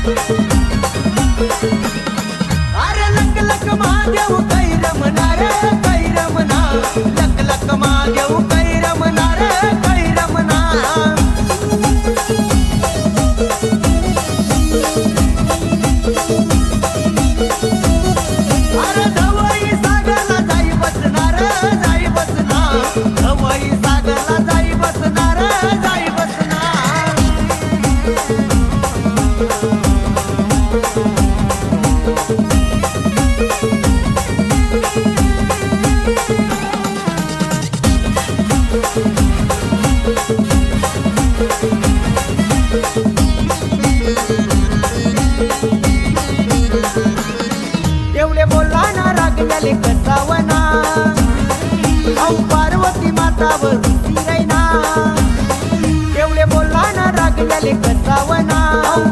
अरे लक लक महादेव कै रमना रे कै रमना, लक लक महादेव कै रमना रे कै रमना। अरे धवई सागरला जाई बसणार, जाई बसणार, धवई सागरला जाई बसणार, जाई बसणार। एवढे बोलला ना रागल्याले कसावना, औ पार्वती मातावर रुसी रैना। एवढे बोलला ना रागल्याले कसावना,